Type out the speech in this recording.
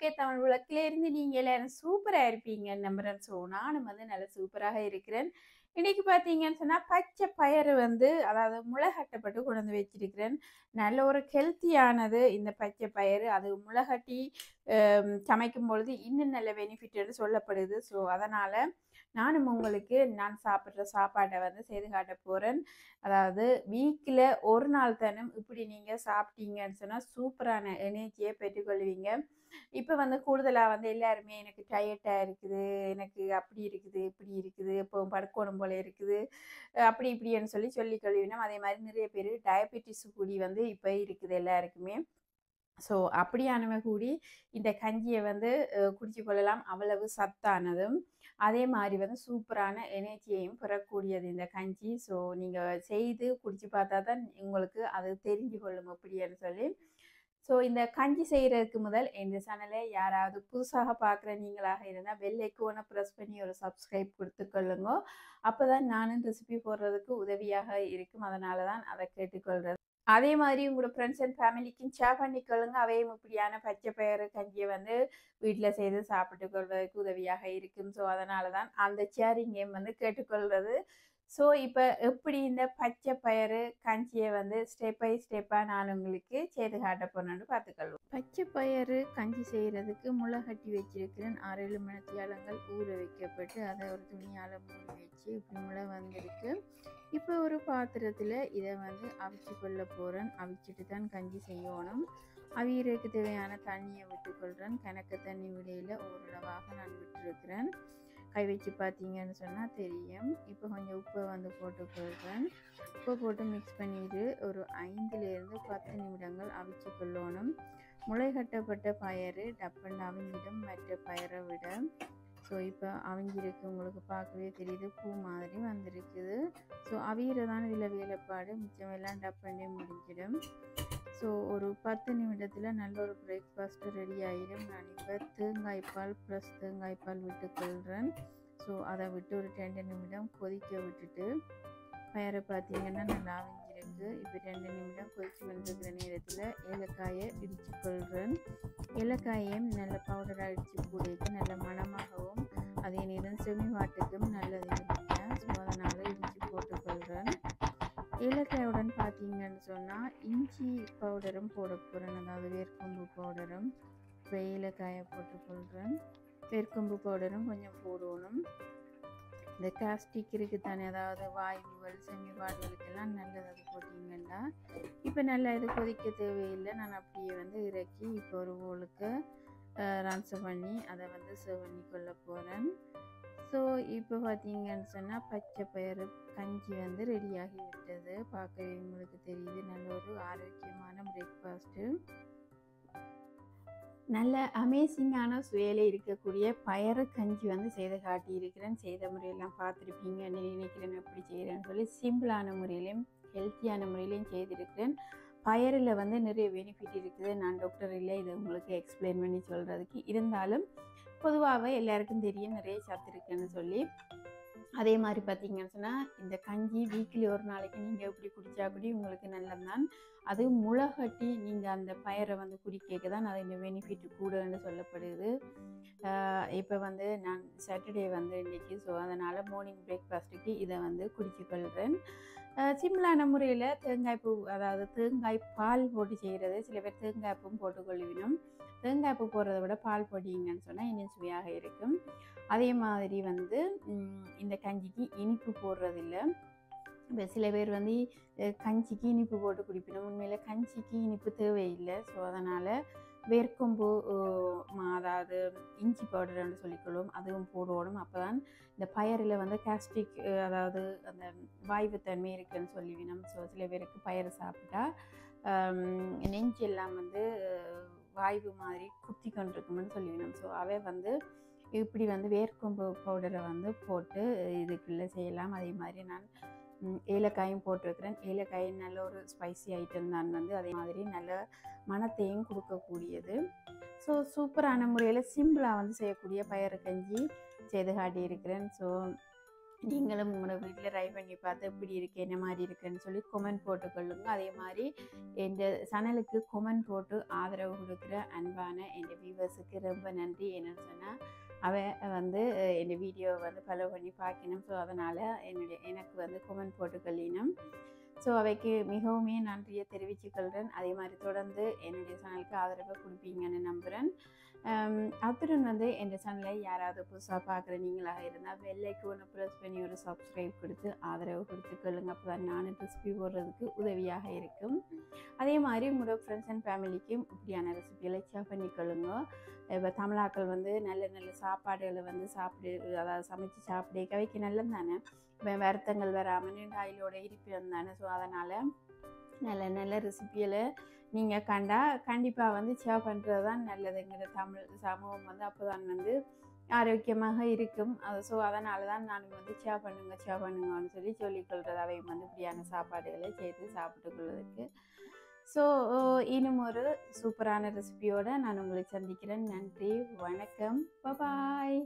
KK Tamil உலகில இருந்து நீங்க எல்லாரும் சூப்பரா இருப்பீங்கன்னு நம்புறேன். ஸோ நானும் வந்து நல்ல சூப்பராக இருக்கிறேன். இன்னைக்கு பார்த்தீங்கன்னு சொன்னா பச்சை பயறு வந்து அதாவது முளைகட்டப்பட்டு கொண்டு வந்து வச்சிருக்கிறேன். நல்ல ஒரு ஹெல்த்தியானது இந்த பச்சை பயறு. அது முளைகட்டி சமைக்கும் பொழுது இன்னும் நல்ல பெனிஃபிட்னு சொல்லப்படுது. ஸோ அதனால நானும் உங்களுக்கு நான் சாப்பிட்ற சாப்பாட்டை வந்து செய்து காட்ட போறேன். அதாவது வீக்கில் ஒரு நாள் தானும் இப்படி நீங்கள் சாப்பிட்டீங்கன்னு சொன்னால் சூப்பரான எனர்ஜியை பெற்றுக்கொள்வீங்க. இப்போ வந்து கூடுதலாக வந்து எல்லாருமே எனக்கு டயர்டாக இருக்குது, எனக்கு அப்படி இருக்குது, இப்படி இருக்குது, இப்போ படுக்கணும் போல இருக்குது, அப்படி இப்படின்னு சொல்லி கொள்வினோம். அதே மாதிரி நிறைய பேர் டயபெட்டிஸ் கூடி வந்து இப்போ இருக்குது எல்லாருக்குமே. ஸோ அப்படியானவ கூடி இந்த கஞ்சியை வந்து குடிச்சு கொள்ளலாம். அவ்வளவு சத்தானதும் அதே மாதிரி வந்து சூப்பரான எனர்ஜியையும் பெறக்கூடியது இந்த கஞ்சி. ஸோ நீங்கள் செய்து குடிச்சு பார்த்தா தான் உங்களுக்கு அது தெரிஞ்சு கொள்ளும் எப்படின்னு சொல்லி. ஸோ இந்த கஞ்சி செய்கிறதுக்கு முதல் இந்த சேனலை யாராவது புதுசாக பார்க்குற நீங்களாக இருந்தால் பெல் ஐக்கானை ப்ரெஸ் பண்ணி ஒரு சப்ஸ்கிரைப் கொடுத்துக்கொள்ளுங்க. அப்போ தான் நானும் ரெசிபி போடுறதுக்கு உதவியாக இருக்கும். அதனால தான் அதை கேட்டுக்கொள்கிறது. அதே மாதிரி உங்களோட ஃப்ரெண்ட்ஸ் அண்ட் ஃபேமிலிக்கும் ஷேர் பண்ணிக்கொள்ளுங்க. அவையும் இப்படியான பச்சை பயிறு கஞ்சியை வந்து வீட்டில் செய்து சாப்பிட்டு கொள்வதற்கு உதவியாக இருக்கும். ஸோ அதனால தான் அந்த ஷேரிங் கேம் வந்து கேட்டுக்கொள்வது. ஸோ இப்போ எப்படி இந்த பச்சை பயிறு கஞ்சியை வந்து ஸ்டெப் பை ஸ்டெப்பாக நான் உங்களுக்கு செய்து காட்ட போனேன்னு பார்த்துக்கொள்வோம். பச்சை பயிறு கஞ்சி செய்கிறதுக்கு முளைகட்டி வச்சிருக்கிறேன். 6-7 மணித்தியாலங்கள் ஊற வைக்கப்பட்டு அதை ஒரு துணியால் மூடி வச்சு இப்படி முளை வந்திருக்கு. இப்போ ஒரு பாத்திரத்தில் இதை வந்து அவிச்சு கொள்ள போகிறேன். அவிச்சிட்டு தான் கஞ்சி செய்யணும். அவியறதுக்கு தேவையான தண்ணியை விட்டுக்கொள்கிறேன். கணக்கு தண்ணி விடையில் ஓரளவாக நான் விட்டுருக்கிறேன். கை வச்சு பார்த்தீங்கன்னு சொன்னால் தெரியும். இப்போ கொஞ்சம் உப்பை வந்து போட்டுக்கொள்கிறேன். உப்பை போட்டு மிக்ஸ் பண்ணிவிட்டு ஒரு 5-10 நிமிடங்கள் அவிச்சு கொள்ளணும். முளைகட்டப்பட்ட பயறு டப்பன் அவிஞ்சிடும் மற்ற பயிரை விட. ஸோ இப்போ அவிஞ்சிருக்கு, உங்களுக்கு பார்க்கவே தெரியுது, பூ மாதிரி வந்திருக்குது. ஸோ அவியறதான இதில் வேலைப்பாடு, மிச்சம் எல்லாம் டப்பண்டே முடிஞ்சிடும். ஸோ ஒரு 10 நிமிடத்தில் நல்ல ஒரு பிரேக்ஃபாஸ்ட்டு ரெடி ஆகிடும். நான் இப்போ தேங்காய் பால் ப்ளஸ் தேங்காய் பால் விட்டுக்கொள்கிறேன். ஸோ அதை விட்டு ஒரு 2 நிமிடம் கொதிக்க விட்டுட்டு பயரை பார்த்தீங்கன்னா நல்லா அவிஞ்சிருக்கு. இப்போ 2 நிமிடம் கொதித்து வந்துருக்கிற நேரத்தில் ஏலக்காயை இடித்து கொள்கிறேன். ஏலக்காயையும் நல்ல பவுடராக இடித்து போட்டு நல்ல மணமாகவும் அதே நேரம் செமி வாட்டுக்கும் நல்லது இல்லைங்க. ஸோ அதனால் இடித்து போட்டுக்கொள்கிறேன். ஏலக்காயுடன் பார்த்தீங்கன்னு சொன்னால் இஞ்சி பவுடரும் போட போகிறேன். அதாவது வேர்க்கொம்பு பவுடரும். இப்போ ஏலக்காயை போட்டுக்கொள்கிறேன். வேர்க்கொம்பு பவுடரும் கொஞ்சம் போடணும். இந்த காஸ்டிக் இருக்குது தானே, அதாவது வாயுகள் செமிவாடுகளுக்கெல்லாம் நல்லது அது போட்டிங்கன்னா. இப்போ நல்லா இது கொதிக்க தேவையில்லை. நான் அப்படியே வந்து இறக்கி இப்போ ஒரு ஓலுக்கு ரான்சம் பண்ணி அதை வந்து சர்வ் பண்ணி கொள்ள போகிறேன். ஸோ இப்போ பார்த்தீங்கன்னு சொன்னால் பச்சை பயிறு கஞ்சி வந்து ரெடியாகி விட்டது. பார்க்கவே உங்களுக்கு தெரியுது. நல்ல ஒரு ஆரோக்கியமான பிரேக்ஃபாஸ்ட்டு. நல்ல அமேசிங்கான சுவையில் இருக்கக்கூடிய பயறு கஞ்சி வந்து செய்து காட்டியிருக்கிறேன். செய்த முறையெல்லாம் பார்த்துருப்பீங்கன்னு நினைக்கிறேன். எப்படி செய்கிறேன்னு சொல்லி சிம்பிளான முறையிலையும் ஹெல்த்தியான முறையிலையும் செய்திருக்கிறேன். பயறில் வந்து நிறைய பெனிஃபிட் இருக்குது. நான் டாக்டர் இல்லை இதை உங்களுக்கு எக்ஸ்பிளைன் பண்ணி சொல்கிறதுக்கு. இருந்தாலும் பொதுவாகவே எல்லாருக்கும் தெரியும் நிறைய சத்து இருக்குன்னு சொல்லி. அதே மாதிரி பார்த்தீங்கன்னு சொன்னால் இந்த கஞ்சி வீக்லி ஒரு நாளைக்கு நீங்கள் எப்படி குடித்தா கூட உங்களுக்கு நல்லதுதான். அது முளைகட்டி நீங்கள் அந்த பயரை வந்து குடிக்க தான் அது இந்த பெனிஃபிட் கூடன்னு சொல்லப்படுது. இப்போ வந்து நான் சாட்டர்டே வந்து இன்றைக்கி, ஸோ அதனால் மார்னிங் பிரேக்ஃபாஸ்ட்டுக்கு இதை வந்து குடிச்சு கொள்கிறேன். சிம்பிளான முறையில் தேங்காய் பூ, அதாவது தேங்காய் பால் போட்டு செய்கிறது. சில பேர் தேங்காய் பூவும் போட்டுக்கொள்வினோம். தேங்காய் பூ போடுறத விட பால் போட்டிங்கன்னு சொன்னால் இன்னும் சுவையாக இருக்கும். அதே மாதிரி வந்து இந்த கஞ்சிக்கு இனிப்பு போடுறதில்லை. இப்போ சில பேர் வந்து கஞ்சிக்கு இனிப்பு போட்டு குடிப்பினோம். உண்மையில் கஞ்சிக்கு இனிப்பு தேவையில்லை. ஸோ அதனால் வேர்க்கொம்பு, அதாவது இஞ்சி பவுடர்னு சொல்லிக்கொள்ளும், அதுவும் போடணும். அப்போ தான் இந்த பயறில் வந்து காஸ்டிக், அதாவது அந்த வாய்வுத்தன்மை இருக்குன்னு சொல்லிவினோம். ஸோ சில பேருக்கு பயறு சாப்பிட்டா நெஞ்செல்லாம் வந்து வாய்வு மாதிரி குத்தி கொண்டிருக்கும்னு சொல்லிவினோம். ஸோ அவை வந்து இப்படி வந்து வேர்க்கொம்பு பவுடரை வந்து போட்டு இதுக்குள்ளே செய்யலாம். அதே மாதிரி நான் ஏலக்காயும் போட்டிருக்கிறேன். ஏலக்காயும் நல்ல ஒரு ஸ்பைசி ஐட்டம் தான் வந்து. அதே மாதிரி நல்ல மணத்தையும் கொடுக்கக்கூடியது. ஸோ சூப்பரான முறையில் சிம்பிளாக வந்து செய்யக்கூடிய பயறு கஞ்சி செய்து காட்டியிருக்கிறேன். ஸோ நீங்களும் உங்களோட வீட்டில் ட்ரை பண்ணி பார்த்து எப்படி இருக்குது என்ன மாதிரி இருக்குன்னு சொல்லி கொமெண்ட் போட்டுக்கொள்ளுங்க. அதே மாதிரி என் சேனலுக்கு கொமெண்ட் போட்டு ஆதரவு கொடுக்குற அன்பான என் வியூவர்ஸுக்கு ரொம்ப நன்றி. என்னென்னு சொன்னால் அவன் வந்து என் வீடியோவை வந்து ஃபாலோ பண்ணி பார்க்கணும். ஸோ அதனால் எனக்கு வந்து கொமெண்ட் போட்டுக்கொள்ளினும். ஸோ அவைக்கு மிகவுமே நன்றியை தெரிவித்துக்கொள்கிறேன். அதே மாதிரி தொடர்ந்து என்னுடைய சேனலுக்கு ஆதரவை கொடுப்பீங்கன்னு நம்புகிறேன். அத்துடன் வந்து என் சேனலை யாராவது புதுசாக பார்க்குற நீங்களாக இருந்தால் பெல்லைக்கோனை ப்ரெஸ் பண்ணி ஒரு சப்ஸ்கிரைப் கொடுத்து ஆதரவு கொடுத்துக்கொள்ளுங்க. அப்போ தான் நானும் ரெசிபி போடுறதுக்கு உதவியாக இருக்கும். அதே மாதிரி உங்களோட ஃப்ரெண்ட்ஸ் அண்ட் ஃபேமிலிக்கும் இப்படியான ரெசிபிகளை ஷேர் பண்ணிக்கொள்ளுங்க. இப்போ தமிழாக்கள் வந்து நல்ல நல்ல சாப்பாடுகளை வந்து அதாவது சமைச்சு சாப்பிட கவைக்கு நல்லது தானே. இப்போ வருத்தங்கள் வராமல் நீண்ட ஆயிலோட இருப்பிடம் தானே. ஸோ அதனால் நல்ல நல்ல ரெசிபிகளை நீங்கள் கண்டிப்பாக வந்து ஷேர் பண்ணுறது தான் நல்லதுங்கிற தமிழ் சமூகம் வந்து அப்போ தான் வந்து ஆரோக்கியமாக இருக்கும். ஸோ அதனால தான் நான் வந்து ஷேர் பண்ணுங்கன்னு சொல்லிக்கொள்கிறது. அவை வந்து இப்படியான சாப்பாடுகளை சேர்த்து சாப்பிட்டுக்கொள்வதற்கு. ஸோ இன்னும் ஒரு சூப்பரான ரெசிபியோடு நான் உங்களை சந்திக்கிறேன். நன்றி, வணக்கம், பாய்.